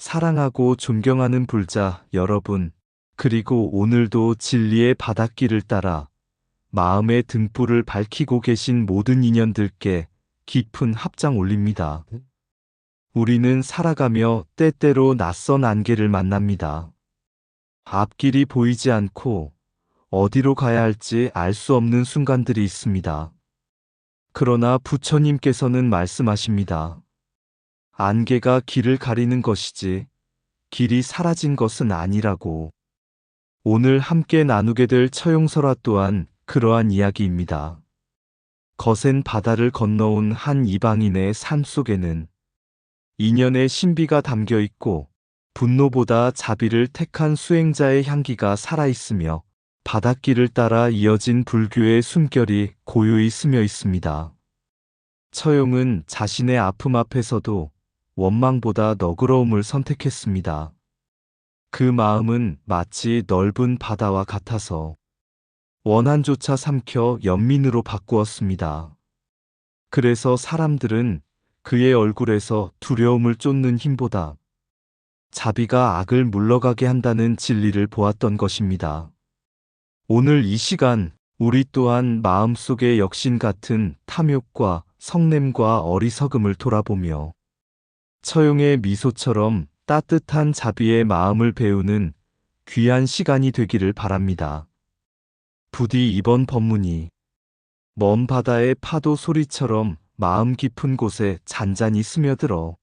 사랑하고 존경하는 불자 여러분, 그리고 오늘도 진리의 바닷길을 따라 마음의 등불을 밝히고 계신 모든 인연들께 깊은 합장 올립니다. 우리는 살아가며 때때로 낯선 안개를 만납니다. 앞길이 보이지 않고 어디로 가야 할지 알 수 없는 순간들이 있습니다. 그러나 부처님께서는 말씀하십니다. 안개가 길을 가리는 것이지 길이 사라진 것은 아니라고. 오늘 함께 나누게 될 처용설화 또한 그러한 이야기입니다. 거센 바다를 건너온 한 이방인의 삶 속에는 인연의 신비가 담겨 있고 분노보다 자비를 택한 수행자의 향기가 살아있으며 바닷길을 따라 이어진 불교의 숨결이 고요히 스며 있습니다. 처용은 자신의 아픔 앞에서도 원망보다 너그러움을 선택했습니다. 그 마음은 마치 넓은 바다와 같아서 원한조차 삼켜 연민으로 바꾸었습니다. 그래서 사람들은 그의 얼굴에서 두려움을 쫓는 힘보다 자비가 악을 물러가게 한다는 진리를 보았던 것입니다. 오늘 이 시간 우리 또한 마음속의 역신 같은 탐욕과 성냄과 어리석음을 돌아보며 처용의 미소처럼 따뜻한 자비의 마음을 배우는 귀한 시간이 되기를 바랍니다. 부디 이번 법문이 먼 바다의 파도 소리처럼 마음 깊은 곳에 잔잔히 스며들어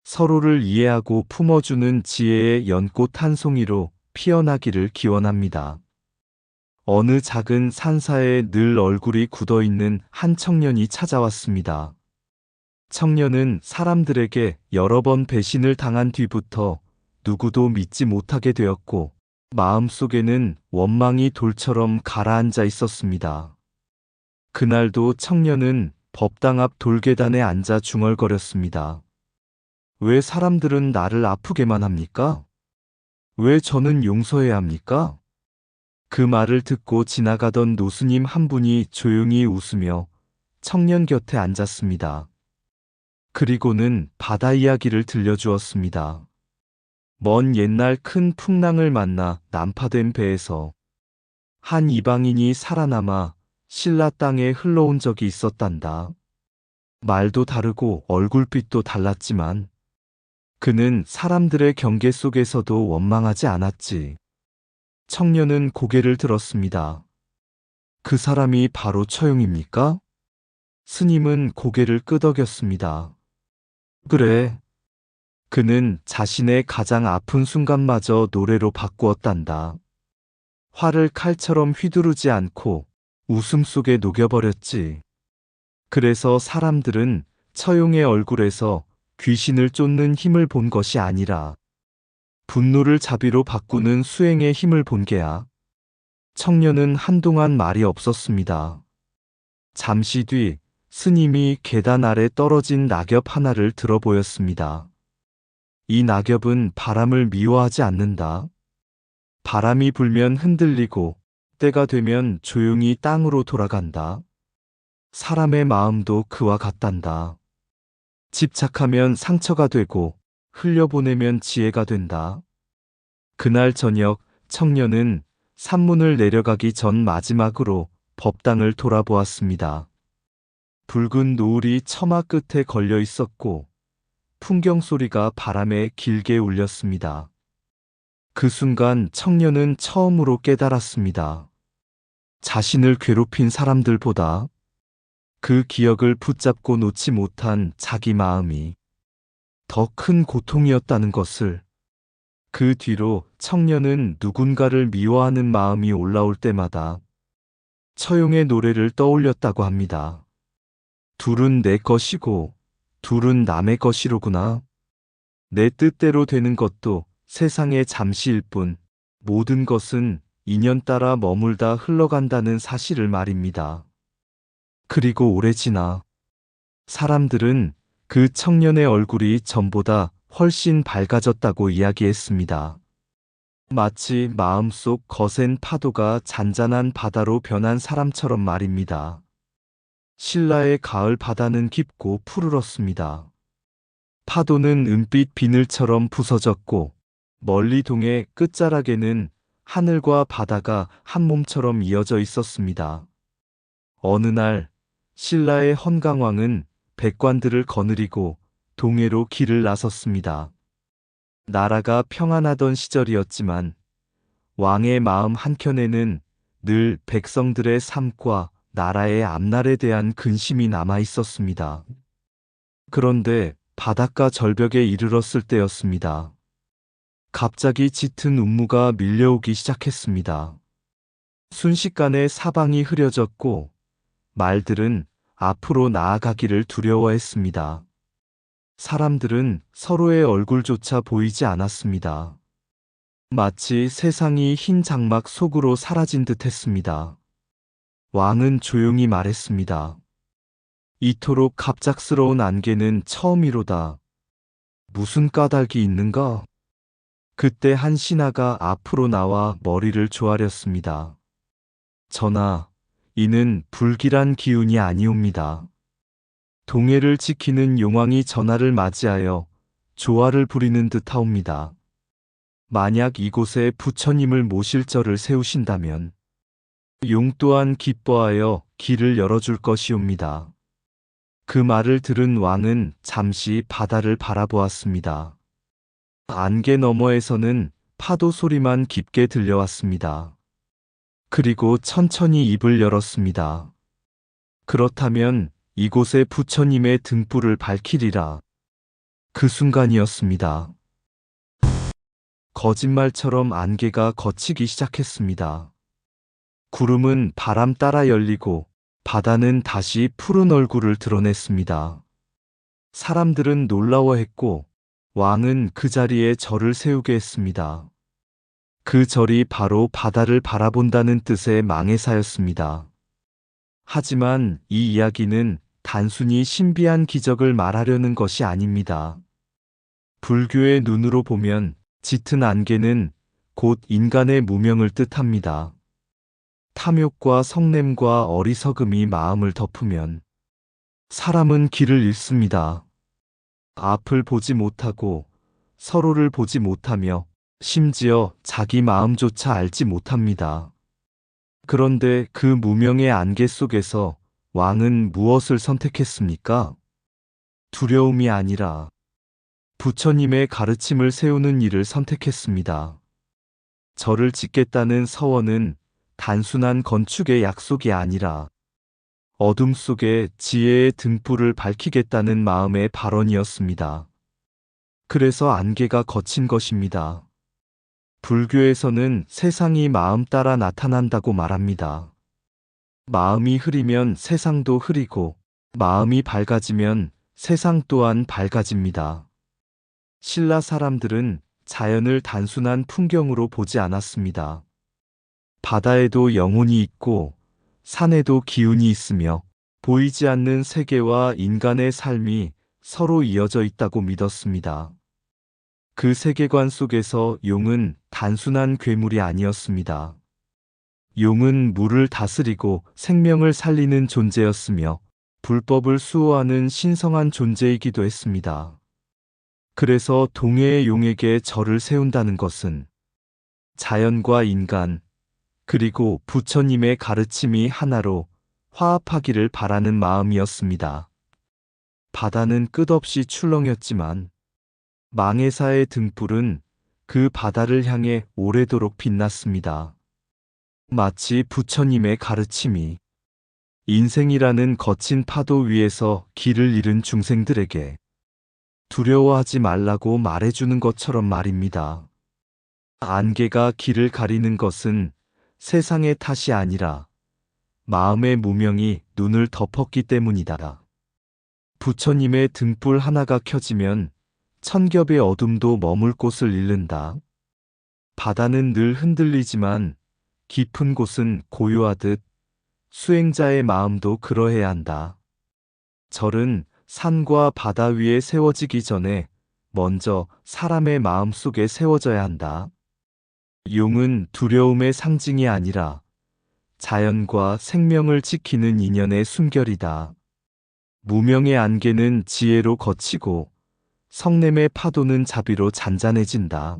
서로를 이해하고 품어주는 지혜의 연꽃 한 송이로 피어나기를 기원합니다. 어느 작은 산사에 늘 얼굴이 굳어있는 한 청년이 찾아왔습니다. 청년은 사람들에게 여러 번 배신을 당한 뒤부터 누구도 믿지 못하게 되었고 마음속에는 원망이 돌처럼 가라앉아 있었습니다. 그날도 청년은 법당 앞 돌계단에 앉아 중얼거렸습니다. 왜 사람들은 나를 아프게만 합니까? 왜 저는 용서해야 합니까? 그 말을 듣고 지나가던 노스님 한 분이 조용히 웃으며 청년 곁에 앉았습니다. 그리고는 바다 이야기를 들려주었습니다. 먼 옛날 큰 풍랑을 만나 난파된 배에서 한 이방인이 살아남아 신라 땅에 흘러온 적이 있었단다. 말도 다르고 얼굴빛도 달랐지만 그는 사람들의 경계 속에서도 원망하지 않았지. 청년은 고개를 들었습니다. 그 사람이 바로 처용입니까? 스님은 고개를 끄덕였습니다. 그래. 그는 자신의 가장 아픈 순간마저 노래로 바꾸었단다. 화를 칼처럼 휘두르지 않고 웃음 속에 녹여버렸지. 그래서 사람들은 처용의 얼굴에서 귀신을 쫓는 힘을 본 것이 아니라 분노를 자비로 바꾸는 수행의 힘을 본 게야. 청년은 한동안 말이 없었습니다. 잠시 뒤 스님이 계단 아래 떨어진 낙엽 하나를 들어 보였습니다. 이 낙엽은 바람을 미워하지 않는다. 바람이 불면 흔들리고 때가 되면 조용히 땅으로 돌아간다. 사람의 마음도 그와 같단다. 집착하면 상처가 되고 흘려보내면 지혜가 된다. 그날 저녁 청년은 산문을 내려가기 전 마지막으로 법당을 돌아보았습니다. 붉은 노을이 처마 끝에 걸려 있었고 풍경 소리가 바람에 길게 울렸습니다. 그 순간 청년은 처음으로 깨달았습니다. 자신을 괴롭힌 사람들보다 그 기억을 붙잡고 놓지 못한 자기 마음이 더 큰 고통이었다는 것을. 그 뒤로 청년은 누군가를 미워하는 마음이 올라올 때마다 처용의 노래를 떠올렸다고 합니다. 둘은 내 것이고 둘은 남의 것이로구나. 내 뜻대로 되는 것도 세상의 잠시일 뿐 모든 것은 인연 따라 머물다 흘러간다는 사실을 말입니다. 그리고 오래 지나 사람들은 그 청년의 얼굴이 전보다 훨씬 밝아졌다고 이야기했습니다. 마치 마음속 거센 파도가 잔잔한 바다로 변한 사람처럼 말입니다. 신라의 가을 바다는 깊고 푸르렀습니다. 파도는 은빛 비늘처럼 부서졌고 멀리 동해 끝자락에는 하늘과 바다가 한 몸처럼 이어져 있었습니다. 어느 날 신라의 헌강왕은 백관들을 거느리고 동해로 길을 나섰습니다. 나라가 평안하던 시절이었지만 왕의 마음 한켠에는 늘 백성들의 삶과 나라의 앞날에 대한 근심이 남아 있었습니다. 그런데 바닷가 절벽에 이르렀을 때였습니다. 갑자기 짙은 운무가 밀려오기 시작했습니다. 순식간에 사방이 흐려졌고 말들은 앞으로 나아가기를 두려워했습니다. 사람들은 서로의 얼굴조차 보이지 않았습니다. 마치 세상이 흰 장막 속으로 사라진 듯 했습니다. 왕은 조용히 말했습니다. 이토록 갑작스러운 안개는 처음이로다. 무슨 까닭이 있는가? 그때 한 신하가 앞으로 나와 머리를 조아렸습니다. 전하, 이는 불길한 기운이 아니옵니다. 동해를 지키는 용왕이 전하를 맞이하여 조화를 부리는 듯하옵니다. 만약 이곳에 부처님을 모실 절을 세우신다면 용 또한 기뻐하여 길을 열어줄 것이옵니다. 그 말을 들은 왕은 잠시 바다를 바라보았습니다. 안개 너머에서는 파도 소리만 깊게 들려왔습니다. 그리고 천천히 입을 열었습니다. 그렇다면 이곳에 부처님의 등불을 밝히리라. 그 순간이었습니다. 거짓말처럼 안개가 걷히기 시작했습니다. 구름은 바람 따라 열리고 바다는 다시 푸른 얼굴을 드러냈습니다. 사람들은 놀라워했고 왕은 그 자리에 절을 세우게 했습니다. 그 절이 바로 바다를 바라본다는 뜻의 망해사였습니다. 하지만 이 이야기는 단순히 신비한 기적을 말하려는 것이 아닙니다. 불교의 눈으로 보면 짙은 안개는 곧 인간의 무명을 뜻합니다. 탐욕과 성냄과 어리석음이 마음을 덮으면 사람은 길을 잃습니다. 앞을 보지 못하고 서로를 보지 못하며 심지어 자기 마음조차 알지 못합니다. 그런데 그 무명의 안개 속에서 왕은 무엇을 선택했습니까? 두려움이 아니라 부처님의 가르침을 세우는 일을 선택했습니다. 절을 짓겠다는 서원은 단순한 건축의 약속이 아니라 어둠 속에 지혜의 등불을 밝히겠다는 마음의 발언이었습니다. 그래서 안개가 걷힌 것입니다. 불교에서는 세상이 마음 따라 나타난다고 말합니다. 마음이 흐리면 세상도 흐리고 마음이 밝아지면 세상 또한 밝아집니다. 신라 사람들은 자연을 단순한 풍경으로 보지 않았습니다. 바다에도 영혼이 있고 산에도 기운이 있으며 보이지 않는 세계와 인간의 삶이 서로 이어져 있다고 믿었습니다. 그 세계관 속에서 용은 단순한 괴물이 아니었습니다. 용은 물을 다스리고 생명을 살리는 존재였으며 불법을 수호하는 신성한 존재이기도 했습니다. 그래서 동해의 용에게 절을 세운다는 것은 자연과 인간, 그리고 부처님의 가르침이 하나로 화합하기를 바라는 마음이었습니다. 바다는 끝없이 출렁였지만 망해사의 등불은 그 바다를 향해 오래도록 빛났습니다. 마치 부처님의 가르침이 인생이라는 거친 파도 위에서 길을 잃은 중생들에게 두려워하지 말라고 말해주는 것처럼 말입니다. 안개가 길을 가리는 것은 세상의 탓이 아니라 마음의 무명이 눈을 덮었기 때문이다. 부처님의 등불 하나가 켜지면 천겹의 어둠도 머물 곳을 잃는다. 바다는 늘 흔들리지만 깊은 곳은 고요하듯 수행자의 마음도 그러해야 한다. 절은 산과 바다 위에 세워지기 전에 먼저 사람의 마음 속에 세워져야 한다. 용은 두려움의 상징이 아니라 자연과 생명을 지키는 인연의 숨결이다. 무명의 안개는 지혜로 걷히고 성냄의 파도는 자비로 잔잔해진다.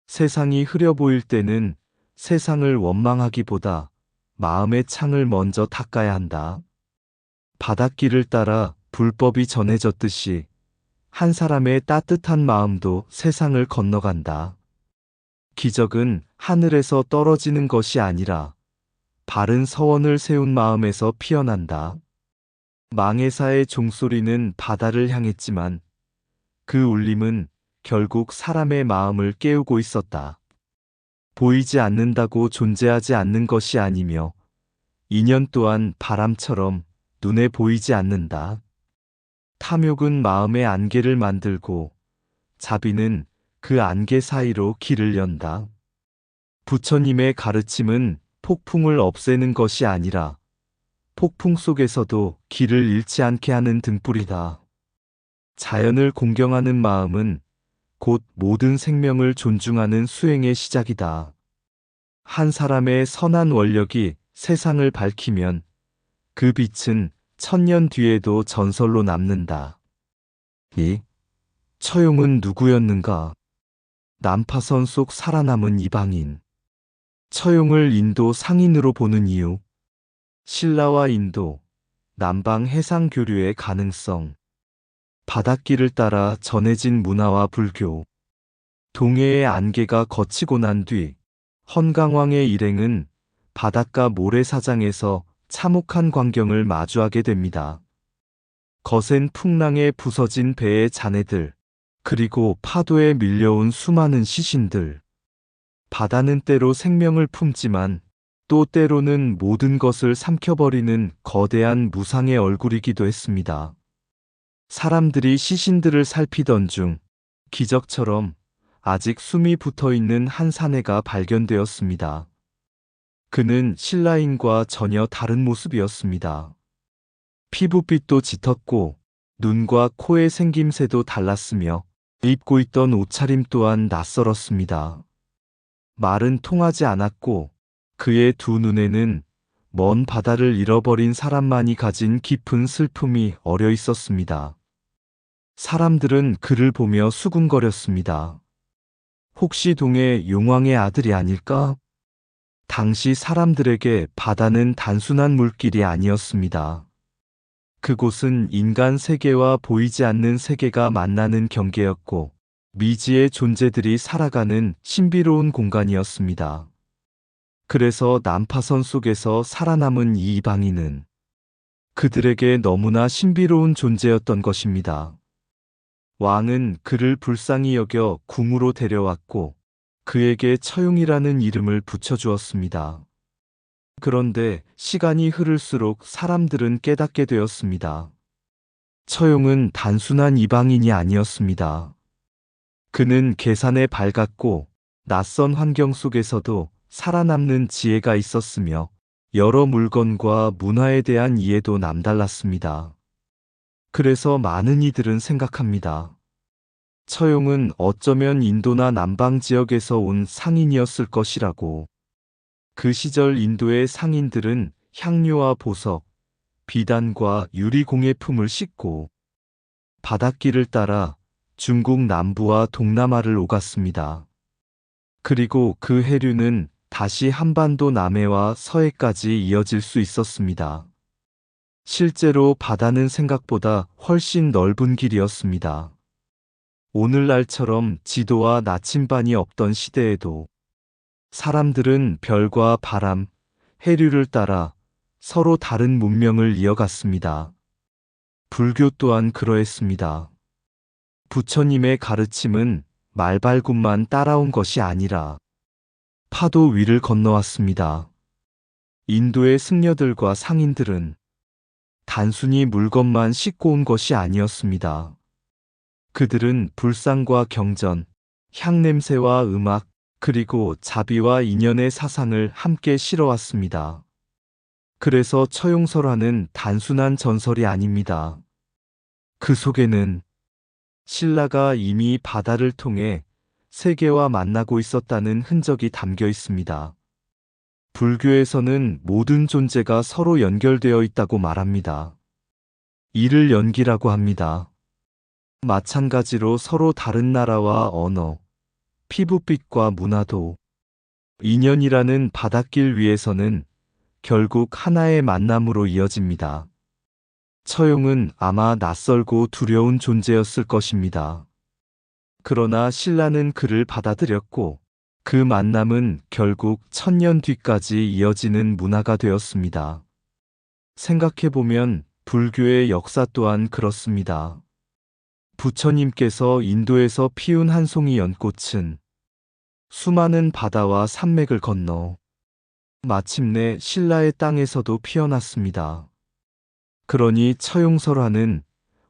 세상이 흐려 보일 때는 세상을 원망하기보다 마음의 창을 먼저 닦아야 한다. 바닷길을 따라 불법이 전해졌듯이 한 사람의 따뜻한 마음도 세상을 건너간다. 기적은 하늘에서 떨어지는 것이 아니라 바른 서원을 세운 마음에서 피어난다. 망해사의 종소리는 바다를 향했지만 그 울림은 결국 사람의 마음을 깨우고 있었다. 보이지 않는다고 존재하지 않는 것이 아니며 인연 또한 바람처럼 눈에 보이지 않는다. 탐욕은 마음의 안개를 만들고 자비는 그 안개 사이로 길을 연다. 부처님의 가르침은 폭풍을 없애는 것이 아니라 폭풍 속에서도 길을 잃지 않게 하는 등불이다. 자연을 공경하는 마음은 곧 모든 생명을 존중하는 수행의 시작이다. 한 사람의 선한 원력이 세상을 밝히면 그 빛은 천년 뒤에도 전설로 남는다. 이 처용은 누구였는가? 난파선 속 살아남은 이방인. 처용을 인도 상인으로 보는 이유. 신라와 인도, 남방 해상 교류의 가능성. 바닷길을 따라 전해진 문화와 불교. 동해의 안개가 걷히고 난 뒤 헌강왕의 일행은 바닷가 모래사장에서 참혹한 광경을 마주하게 됩니다. 거센 풍랑에 부서진 배의 잔해들, 그리고 파도에 밀려온 수많은 시신들. 바다는 때로 생명을 품지만 또 때로는 모든 것을 삼켜버리는 거대한 무상의 얼굴이기도 했습니다. 사람들이 시신들을 살피던 중 기적처럼 아직 숨이 붙어있는 한 사내가 발견되었습니다. 그는 신라인과 전혀 다른 모습이었습니다. 피부빛도 짙었고 눈과 코의 생김새도 달랐으며 입고 있던 옷차림 또한 낯설었습니다. 말은 통하지 않았고 그의 두 눈에는 먼 바다를 잃어버린 사람만이 가진 깊은 슬픔이 어려 있었습니다. 사람들은 그를 보며 수군거렸습니다. 혹시 동해 용왕의 아들이 아닐까? 당시 사람들에게 바다는 단순한 물길이 아니었습니다. 그곳은 인간 세계와 보이지 않는 세계가 만나는 경계였고 미지의 존재들이 살아가는 신비로운 공간이었습니다. 그래서 난파선 속에서 살아남은 이 이방인은 그들에게 너무나 신비로운 존재였던 것입니다. 왕은 그를 불쌍히 여겨 궁으로 데려왔고 그에게 처용이라는 이름을 붙여주었습니다. 그런데 시간이 흐를수록 사람들은 깨닫게 되었습니다. 처용은 단순한 이방인이 아니었습니다. 그는 계산에 밝았고 낯선 환경 속에서도 살아남는 지혜가 있었으며 여러 물건과 문화에 대한 이해도 남달랐습니다. 그래서 많은 이들은 생각합니다. 처용은 어쩌면 인도나 남방 지역에서 온 상인이었을 것이라고. 그 시절 인도의 상인들은 향료와 보석, 비단과 유리 공예품을 싣고 바닷길을 따라 중국 남부와 동남아를 오갔습니다. 그리고 그 해류는 다시 한반도 남해와 서해까지 이어질 수 있었습니다. 실제로 바다는 생각보다 훨씬 넓은 길이었습니다. 오늘날처럼 지도와 나침반이 없던 시대에도 사람들은 별과 바람, 해류를 따라 서로 다른 문명을 이어갔습니다. 불교 또한 그러했습니다. 부처님의 가르침은 말발굽만 따라온 것이 아니라 파도 위를 건너왔습니다. 인도의 승려들과 상인들은 단순히 물건만 싣고 온 것이 아니었습니다. 그들은 불상과 경전, 향냄새와 음악, 그리고 자비와 인연의 사상을 함께 실어왔습니다. 그래서 처용설화는 단순한 전설이 아닙니다. 그 속에는 신라가 이미 바다를 통해 세계와 만나고 있었다는 흔적이 담겨 있습니다. 불교에서는 모든 존재가 서로 연결되어 있다고 말합니다. 이를 연기라고 합니다. 마찬가지로 서로 다른 나라와 언어, 피부빛과 문화도 인연이라는 바닷길 위에서는 결국 하나의 만남으로 이어집니다. 처용은 아마 낯설고 두려운 존재였을 것입니다. 그러나 신라는 그를 받아들였고 그 만남은 결국 1000년 뒤까지 이어지는 문화가 되었습니다. 생각해보면 불교의 역사 또한 그렇습니다. 부처님께서 인도에서 피운 한 송이 연꽃은 수많은 바다와 산맥을 건너 마침내 신라의 땅에서도 피어났습니다. 그러니 처용설화는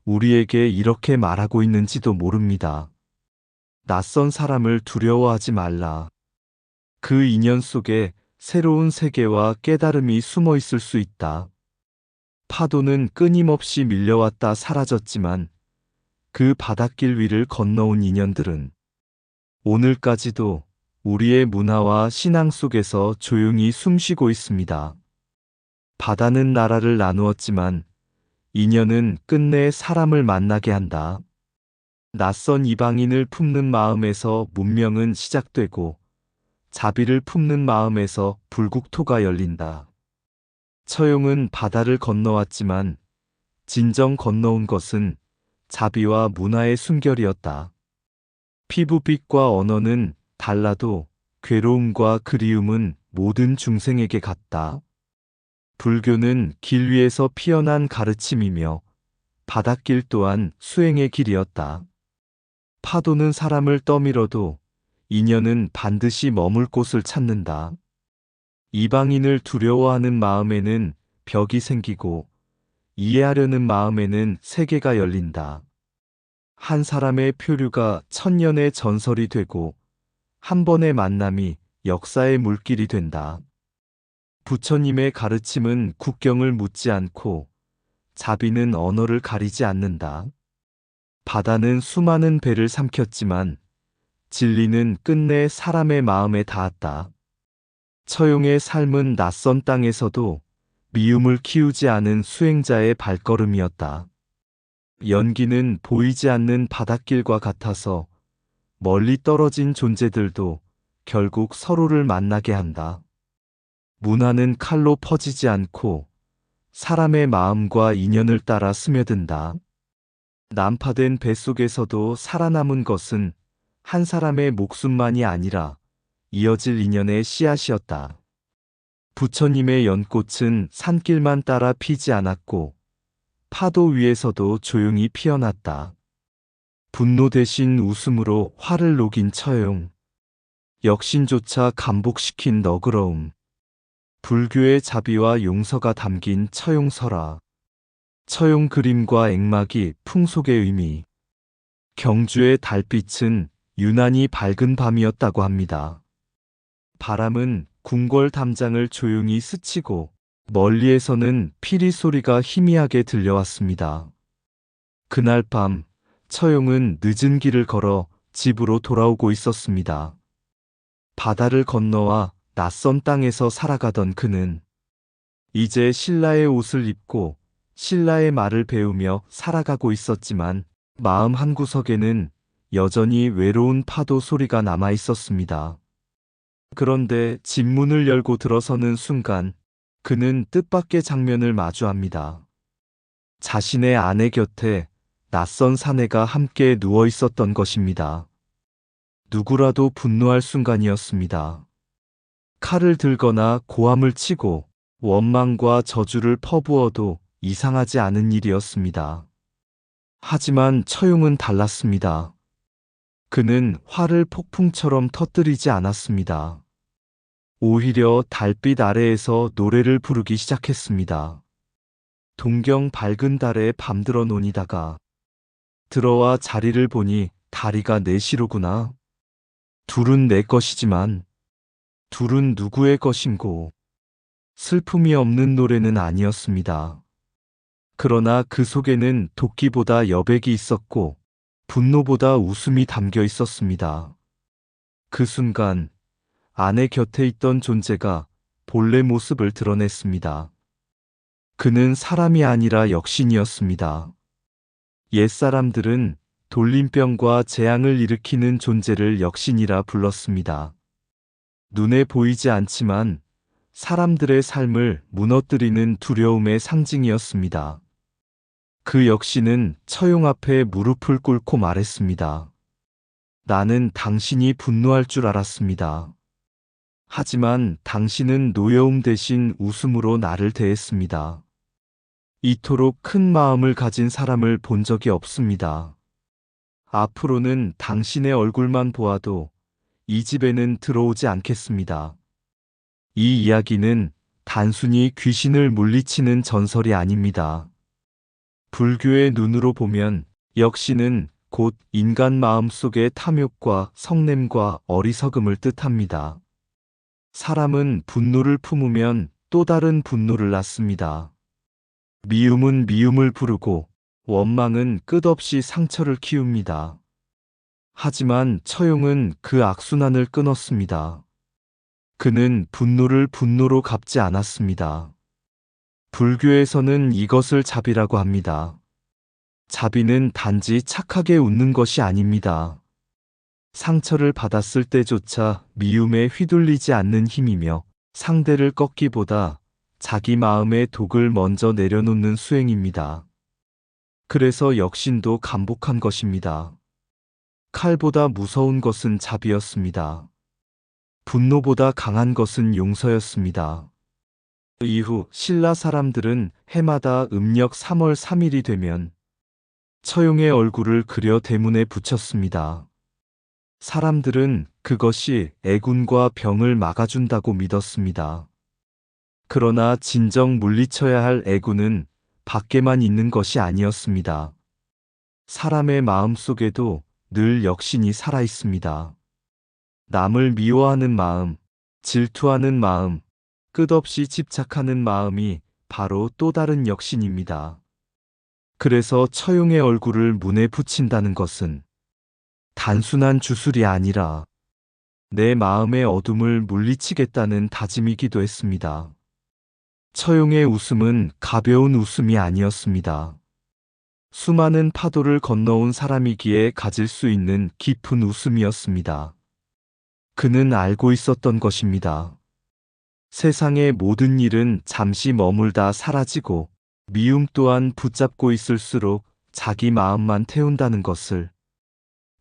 우리에게 이렇게 말하고 있는지도 모릅니다. 낯선 사람을 두려워하지 말라. 그 인연 속에 새로운 세계와 깨달음이 숨어 있을 수 있다. 파도는 끊임없이 밀려왔다 사라졌지만 그 바닷길 위를 건너온 인연들은 오늘까지도 우리의 문화와 신앙 속에서 조용히 숨쉬고 있습니다. 바다는 나라를 나누었지만 인연은 끝내 사람을 만나게 한다. 낯선 이방인을 품는 마음에서 문명은 시작되고 자비를 품는 마음에서 불국토가 열린다. 처용은 바다를 건너왔지만 진정 건너온 것은 자비와 문화의 순결이었다. 피부빛과 언어는 달라도 괴로움과 그리움은 모든 중생에게 같다. 불교는 길 위에서 피어난 가르침이며 바닷길 또한 수행의 길이었다. 파도는 사람을 떠밀어도 인연은 반드시 머물 곳을 찾는다. 이방인을 두려워하는 마음에는 벽이 생기고 이해하려는 마음에는 세계가 열린다. 한 사람의 표류가 1000년의 전설이 되고 한 번의 만남이 역사의 물길이 된다. 부처님의 가르침은 국경을 묻지 않고 자비는 언어를 가리지 않는다. 바다는 수많은 배를 삼켰지만 진리는 끝내 사람의 마음에 닿았다. 처용의 삶은 낯선 땅에서도 미움을 키우지 않은 수행자의 발걸음이었다. 연기는 보이지 않는 바닷길과 같아서 멀리 떨어진 존재들도 결국 서로를 만나게 한다. 문화는 칼로 퍼지지 않고 사람의 마음과 인연을 따라 스며든다. 난파된 뱃속에서도 살아남은 것은 한 사람의 목숨만이 아니라 이어질 인연의 씨앗이었다. 부처님의 연꽃은 산길만 따라 피지 않았고 파도 위에서도 조용히 피어났다. 분노 대신 웃음으로 화를 녹인 처용. 역신조차 감복시킨 너그러움. 불교의 자비와 용서가 담긴 처용설화. 처용 그림과 액막이 풍속의 의미. 경주의 달빛은 유난히 밝은 밤이었다고 합니다. 바람은 궁궐 담장을 조용히 스치고 멀리에서는 피리 소리가 희미하게 들려왔습니다. 그날 밤 처용은 늦은 길을 걸어 집으로 돌아오고 있었습니다. 바다를 건너와 낯선 땅에서 살아가던 그는 이제 신라의 옷을 입고 신라의 말을 배우며 살아가고 있었지만 마음 한구석에는 여전히 외로운 파도 소리가 남아 있었습니다. 그런데 집 문을 열고 들어서는 순간 그는 뜻밖의 장면을 마주합니다. 자신의 아내 곁에 낯선 사내가 함께 누워 있었던 것입니다. 누구라도 분노할 순간이었습니다. 칼을 들거나 고함을 치고 원망과 저주를 퍼부어도 이상하지 않은 일이었습니다. 하지만 처용은 달랐습니다. 그는 화를 폭풍처럼 터뜨리지 않았습니다. 오히려 달빛 아래에서 노래를 부르기 시작했습니다. 동경 밝은 달에 밤들어 논이다가 들어와 자리를 보니 다리가 넷이로구나. 둘은 내 것이지만 둘은 누구의 것인고. 슬픔이 없는 노래는 아니었습니다. 그러나 그 속에는 도끼보다 여백이 있었고 분노보다 웃음이 담겨 있었습니다. 그 순간 아내 곁에 있던 존재가 본래 모습을 드러냈습니다. 그는 사람이 아니라 역신이었습니다. 옛사람들은 돌림병과 재앙을 일으키는 존재를 역신이라 불렀습니다. 눈에 보이지 않지만 사람들의 삶을 무너뜨리는 두려움의 상징이었습니다. 그 역신은 처용 앞에 무릎을 꿇고 말했습니다. 나는 당신이 분노할 줄 알았습니다. 하지만 당신은 노여움 대신 웃음으로 나를 대했습니다. 이토록 큰 마음을 가진 사람을 본 적이 없습니다. 앞으로는 당신의 얼굴만 보아도 이 집에는 들어오지 않겠습니다. 이 이야기는 단순히 귀신을 물리치는 전설이 아닙니다. 불교의 눈으로 보면 역신은 곧 인간 마음 속의 탐욕과 성냄과 어리석음을 뜻합니다. 사람은 분노를 품으면 또 다른 분노를 낳습니다. 미움은 미움을 부르고 원망은 끝없이 상처를 키웁니다. 하지만 처용은 그 악순환을 끊었습니다. 그는 분노를 분노로 갚지 않았습니다. 불교에서는 이것을 자비라고 합니다. 자비는 단지 착하게 웃는 것이 아닙니다. 상처를 받았을 때조차 미움에 휘둘리지 않는 힘이며 상대를 꺾기보다 자기 마음의 독을 먼저 내려놓는 수행입니다. 그래서 역신도 감복한 것입니다. 칼보다 무서운 것은 자비였습니다. 분노보다 강한 것은 용서였습니다. 이후 신라 사람들은 해마다 음력 3월 3일이 되면 처용의 얼굴을 그려 대문에 붙였습니다. 사람들은 그것이 애군과 병을 막아준다고 믿었습니다. 그러나 진정 물리쳐야 할 애군은 밖에만 있는 것이 아니었습니다. 사람의 마음 속에도 늘 역신이 살아 있습니다. 남을 미워하는 마음, 질투하는 마음, 끝없이 집착하는 마음이 바로 또 다른 역신입니다. 그래서 처용의 얼굴을 문에 붙인다는 것은 단순한 주술이 아니라 내 마음의 어둠을 물리치겠다는 다짐이기도 했습니다. 처용의 웃음은 가벼운 웃음이 아니었습니다. 수많은 파도를 건너온 사람이기에 가질 수 있는 깊은 웃음이었습니다. 그는 알고 있었던 것입니다. 세상의 모든 일은 잠시 머물다 사라지고 미움 또한 붙잡고 있을수록 자기 마음만 태운다는 것을.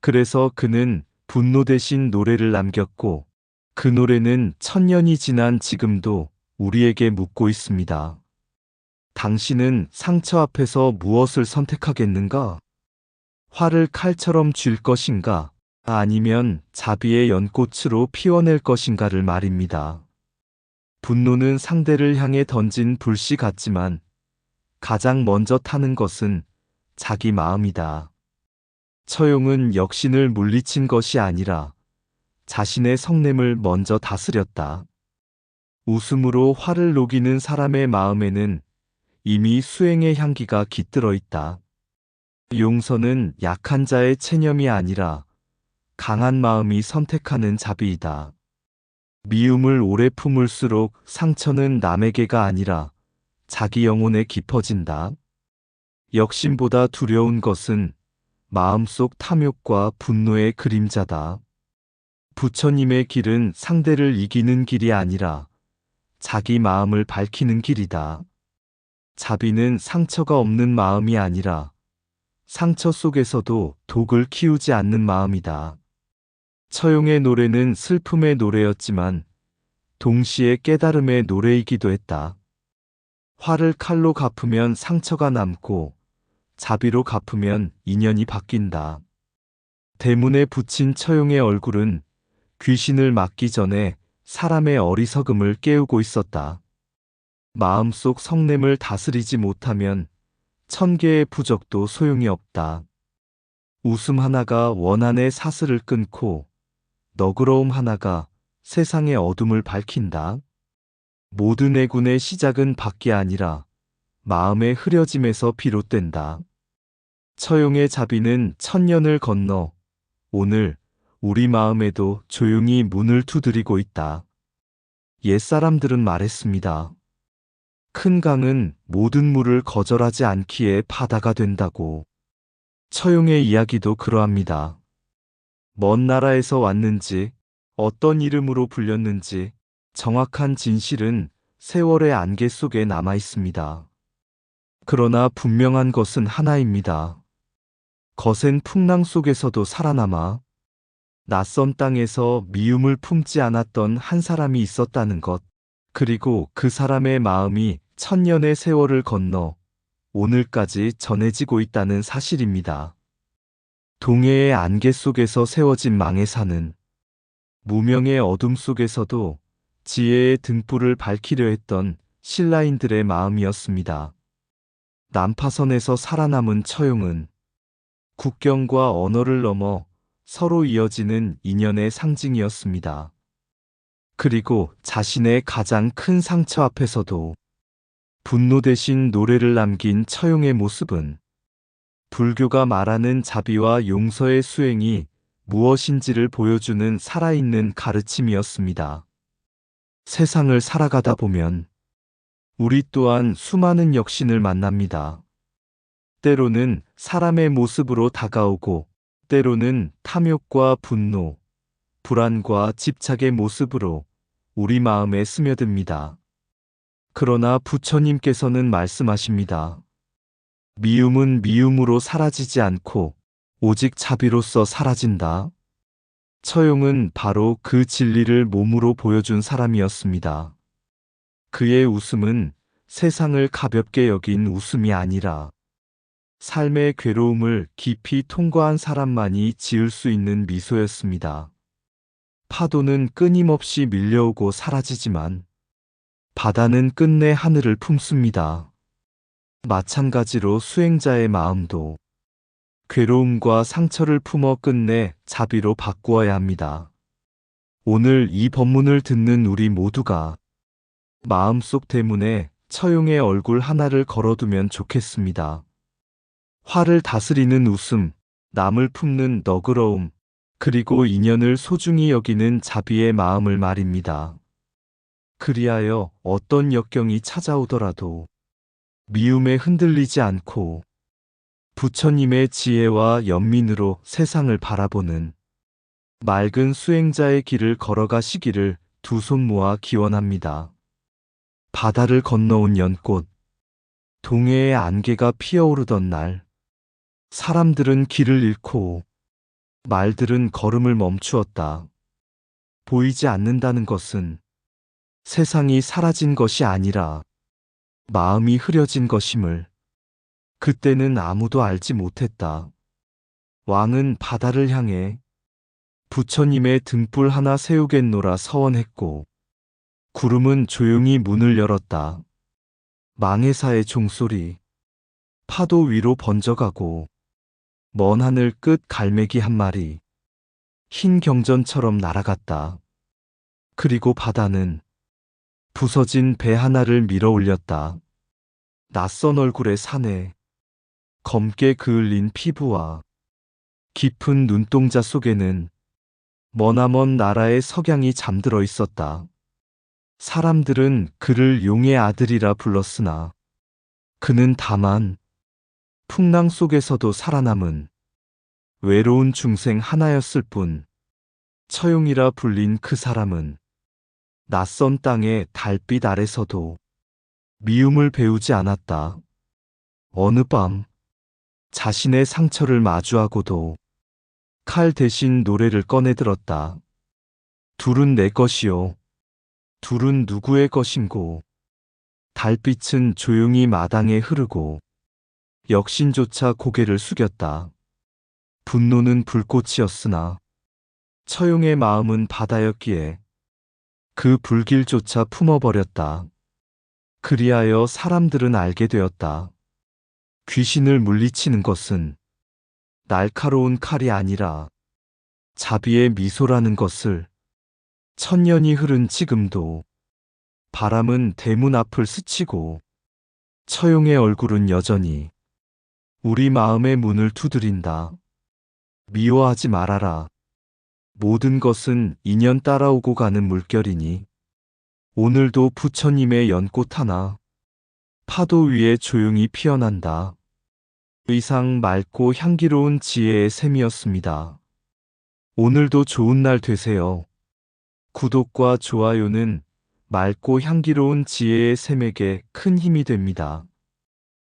그래서 그는 분노 대신 노래를 남겼고 그 노래는 1000년이 지난 지금도 우리에게 묻고 있습니다. 당신은 상처 앞에서 무엇을 선택하겠는가? 화를 칼처럼 쥘 것인가? 아니면 자비의 연꽃으로 피워낼 것인가를 말입니다. 분노는 상대를 향해 던진 불씨 같지만 가장 먼저 타는 것은 자기 마음이다. 처용은 역신을 물리친 것이 아니라 자신의 성냄을 먼저 다스렸다. 웃음으로 화를 녹이는 사람의 마음에는 이미 수행의 향기가 깃들어 있다. 용서는 약한 자의 체념이 아니라 강한 마음이 선택하는 자비이다. 미움을 오래 품을수록 상처는 남에게가 아니라 자기 영혼에 깊어진다. 역신보다 두려운 것은 마음속 탐욕과 분노의 그림자다. 부처님의 길은 상대를 이기는 길이 아니라 자기 마음을 밝히는 길이다. 자비는 상처가 없는 마음이 아니라 상처 속에서도 독을 키우지 않는 마음이다. 처용의 노래는 슬픔의 노래였지만 동시에 깨달음의 노래이기도 했다. 화를 칼로 갚으면 상처가 남고 자비로 갚으면 인연이 바뀐다. 대문에 붙인 처용의 얼굴은 귀신을 막기 전에 사람의 어리석음을 깨우고 있었다. 마음속 성냄을 다스리지 못하면 1000개의 부적도 소용이 없다. 웃음 하나가 원한의 사슬을 끊고 너그러움 하나가 세상의 어둠을 밝힌다. 모든 애군의 시작은 밖이 아니라 마음의 흐려짐에서 비롯된다. 처용의 자비는 1000년을 건너 오늘 우리 마음에도 조용히 문을 두드리고 있다. 옛사람들은 말했습니다. 큰 강은 모든 물을 거절하지 않기에 바다가 된다고. 처용의 이야기도 그러합니다. 먼 나라에서 왔는지, 어떤 이름으로 불렸는지, 정확한 진실은 세월의 안개 속에 남아 있습니다. 그러나 분명한 것은 하나입니다. 거센 풍랑 속에서도 살아남아 낯선 땅에서 미움을 품지 않았던 한 사람이 있었다는 것, 그리고 그 사람의 마음이 천년의 세월을 건너 오늘까지 전해지고 있다는 사실입니다. 동해의 안개 속에서 세워진 망해사는 무명의 어둠 속에서도 지혜의 등불을 밝히려 했던 신라인들의 마음이었습니다. 난파선에서 살아남은 처용은 국경과 언어를 넘어 서로 이어지는 인연의 상징이었습니다. 그리고 자신의 가장 큰 상처 앞에서도 분노 대신 노래를 남긴 처용의 모습은 불교가 말하는 자비와 용서의 수행이 무엇인지를 보여주는 살아있는 가르침이었습니다. 세상을 살아가다 보면 우리 또한 수많은 역신을 만납니다. 때로는 사람의 모습으로 다가오고, 때로는 탐욕과 분노, 불안과 집착의 모습으로 우리 마음에 스며듭니다. 그러나 부처님께서는 말씀하십니다. 미움은 미움으로 사라지지 않고 오직 자비로서 사라진다. 처용은 바로 그 진리를 몸으로 보여준 사람이었습니다. 그의 웃음은 세상을 가볍게 여긴 웃음이 아니라 삶의 괴로움을 깊이 통과한 사람만이 지을 수 있는 미소였습니다. 파도는 끊임없이 밀려오고 사라지지만 바다는 끝내 하늘을 품습니다. 마찬가지로 수행자의 마음도 괴로움과 상처를 품어 끝내 자비로 바꾸어야 합니다. 오늘 이 법문을 듣는 우리 모두가 마음속 대문에 처용의 얼굴 하나를 걸어두면 좋겠습니다. 화를 다스리는 웃음, 남을 품는 너그러움, 그리고 인연을 소중히 여기는 자비의 마음을 말입니다. 그리하여 어떤 역경이 찾아오더라도 미움에 흔들리지 않고 부처님의 지혜와 연민으로 세상을 바라보는 맑은 수행자의 길을 걸어가시기를 두 손 모아 기원합니다. 바다를 건너온 연꽃, 동해의 안개가 피어오르던 날, 사람들은 길을 잃고 말들은 걸음을 멈추었다. 보이지 않는다는 것은 세상이 사라진 것이 아니라 마음이 흐려진 것임을 그때는 아무도 알지 못했다. 왕은 바다를 향해 부처님의 등불 하나 세우겠노라 서원했고, 구름은 조용히 문을 열었다. 망해사의 종소리, 파도 위로 번져가고, 먼 하늘 끝 갈매기 한 마리, 흰 경전처럼 날아갔다. 그리고 바다는 부서진 배 하나를 밀어 올렸다. 낯선 얼굴의 사내, 검게 그을린 피부와 깊은 눈동자 속에는 머나먼 나라의 석양이 잠들어 있었다. 사람들은 그를 용의 아들이라 불렀으나 그는 다만 풍랑 속에서도 살아남은 외로운 중생 하나였을 뿐. 처용이라 불린 그 사람은 낯선 땅의 달빛 아래서도 미움을 배우지 않았다. 어느 밤 자신의 상처를 마주하고도 칼 대신 노래를 꺼내들었다. 둘은 내 것이요. 둘은 누구의 것인고. 달빛은 조용히 마당에 흐르고 역신조차 고개를 숙였다. 분노는 불꽃이었으나 처용의 마음은 바다였기에 그 불길조차 품어버렸다. 그리하여 사람들은 알게 되었다. 귀신을 물리치는 것은 날카로운 칼이 아니라 자비의 미소라는 것을. 천년이 흐른 지금도 바람은 대문 앞을 스치고 처용의 얼굴은 여전히 우리 마음의 문을 두드린다. 미워하지 말아라. 모든 것은 인연 따라오고 가는 물결이니 오늘도 부처님의 연꽃 하나 파도 위에 조용히 피어난다. 의상 맑고 향기로운 지혜의 샘이었습니다. 오늘도 좋은 날 되세요. 구독과 좋아요는 맑고 향기로운 지혜의 샘에게 큰 힘이 됩니다.